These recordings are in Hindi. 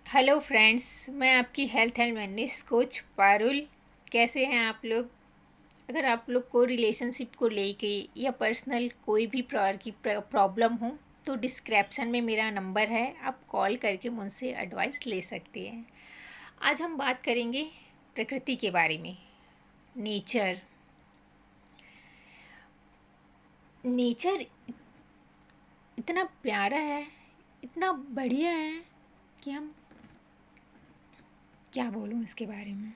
हेलो फ्रेंड्स, मैं आपकी health and wellness coach Parul. कैसे हैं आप लोग? अगर आप लोग को रिलेशनशिप को लेके या पर्सनल कोई भी प्रकार की प्रॉब्लम हो तो डिस्क्रिप्शन में मेरा नंबर है, आप कॉल करके मुझसे एडवाइस ले सकते हैं। आज हम बात करेंगे प्रकृति के बारे में। नेचर नेचर इतना प्यारा है, इतना बढ़िया है कि हम क्या बोलूँ इसके बारे में।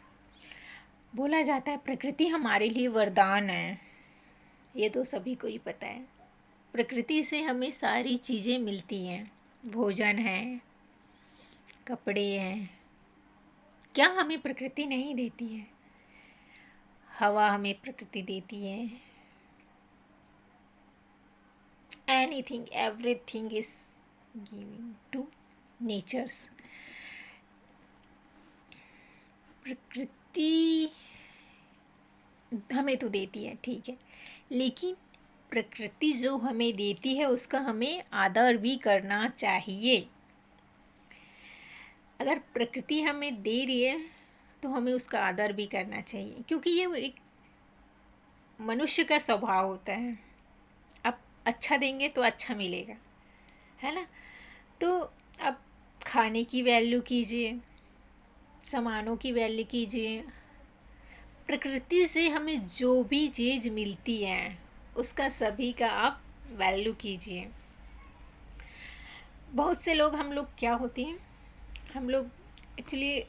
बोला जाता है प्रकृति हमारे लिए वरदान है। ये तो सभी को ही पता है। प्रकृति से हमें सारी चीज़ें मिलती हैं। भोजन है, कपड़े हैं। क्या हमें प्रकृति नहीं देती है? हवा हमें प्रकृति देती है। Anything, everything is giving to natures. प्रकृति हमें तो देती है, ठीक है, लेकिन प्रकृति जो हमें देती है उसका हमें आदर भी करना चाहिए। अगर प्रकृति हमें दे रही है तो हमें उसका आदर भी करना चाहिए, क्योंकि ये एक मनुष्य का स्वभाव होता है। आप अच्छा देंगे तो अच्छा मिलेगा, है ना? तो आप खाने की वैल्यू कीजिए, सामानों की वैल्यू कीजिए। प्रकृति से हमें जो भी चीज़ मिलती है उसका सभी का आप वैल्यू कीजिए। बहुत से लोग, हम लोग क्या होते हैं, हम लोग एक्चुअली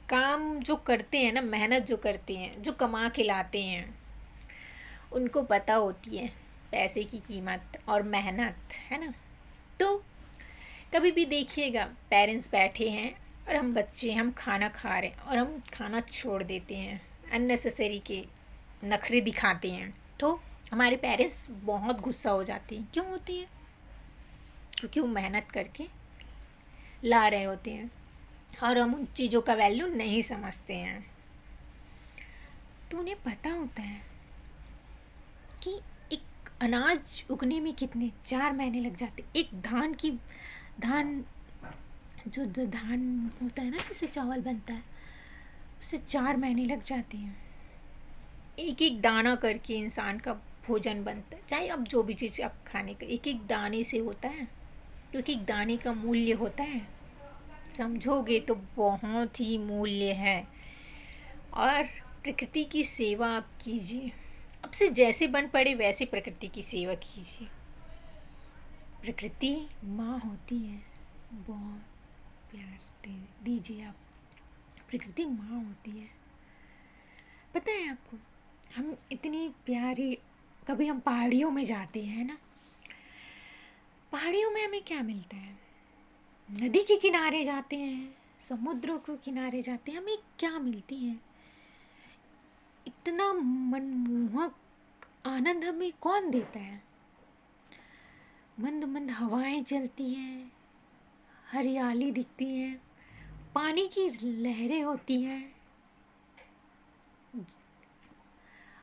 काम जो करते हैं ना, मेहनत जो करते हैं, जो कमा के लाते हैं, उनको पता होती है पैसे की कीमत और मेहनत, है ना? तो कभी भी देखिएगा, पेरेंट्स बैठे हैं और हम बच्चे, हम खाना खा रहे हैं और हम खाना छोड़ देते हैं, अननेसेसरी के नखरे दिखाते हैं, तो हमारे पेरेंट्स बहुत गुस्सा हो जाते हैं। क्यों होती है? क्योंकि वो मेहनत करके ला रहे होते हैं और हम उन चीज़ों का वैल्यू नहीं समझते हैं। तो उन्हें पता होता है कि एक अनाज उगने में कितने 4 महीने लग जाते। एक धान जो धान होता है ना, जिससे चावल बनता है, उससे 4 महीने लग जाते हैं। एक एक दाना करके इंसान का भोजन बनता है। चाहे अब जो भी चीज़ आप खाने का, एक एक दाने से होता है, क्योंकि एक दाने का मूल्य होता है। समझोगे तो बहुत ही मूल्य है। और प्रकृति की सेवा आप कीजिए। अब से जैसे बन पड़े वैसे प्रकृति की सेवा कीजिए। प्रकृति माँ होती है, बहुत प्यार दीजिए आप। प्रकृति माँ होती है। पता है आपको, हम इतनी प्यारी, कभी हम पहाड़ियों में जाते हैं ना, पहाड़ियों में हमें क्या मिलता है? नदी के किनारे जाते हैं, समुद्रों के किनारे जाते हैं, हमें क्या मिलती है? इतना मनमोहक आनंद हमें कौन देता है? मंद मंद हवाएं चलती हैं, हरियाली दिखती है, पानी की लहरें होती हैं।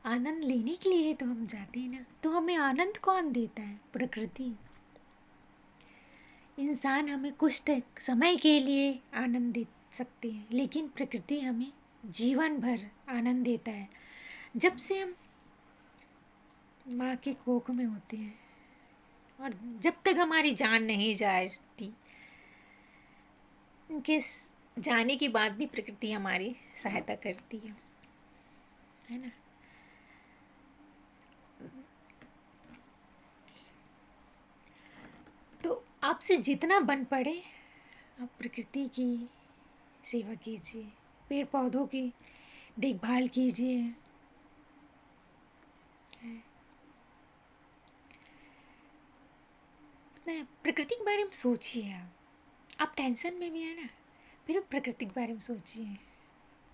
आनंद लेने के लिए तो हम जाते हैं ना। तो हमें आनंद कौन देता है? प्रकृति। इंसान हमें कुछ समय के लिए आनंद दे सकते हैं, लेकिन प्रकृति हमें जीवन भर आनंद देता है। जब से हम माँ के कोख में होते हैं और जब तक हमारी जान नहीं जाती, उनके जाने के बाद भी प्रकृति हमारी सहायता करती है ना? तो आपसे जितना बन पड़े आप प्रकृति की सेवा कीजिए, पेड़ पौधों की देखभाल कीजिए। प्रकृति के बारे में सोचिए। आप टेंशन में भी है ना, फिर प्रकृति के बारे में सोचिए,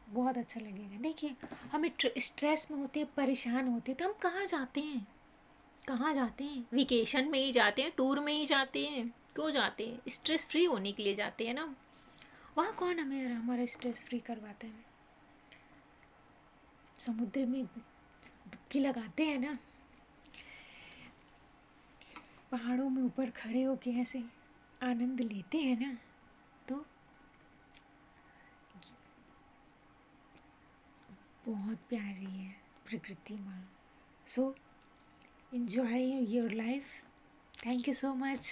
बहुत अच्छा लगेगा। देखिए, हमें स्ट्रेस में होते हैं, परेशान होते हैं, तो हम कहाँ जाते हैं? कहाँ जाते हैं? वेकेशन में ही जाते हैं, टूर में ही जाते हैं। क्यों जाते हैं? स्ट्रेस फ्री होने के लिए जाते हैं ना। वहाँ कौन हमें हमारा स्ट्रेस फ्री करवाता है? समुद्र में डुबकी लगाते हैं ना, पहाड़ों में ऊपर खड़े होके ऐसे आनंद लेते हैं ना, तो बहुत प्यारी है प्रकृति माँ। सो enjoy your life. Thank you so much.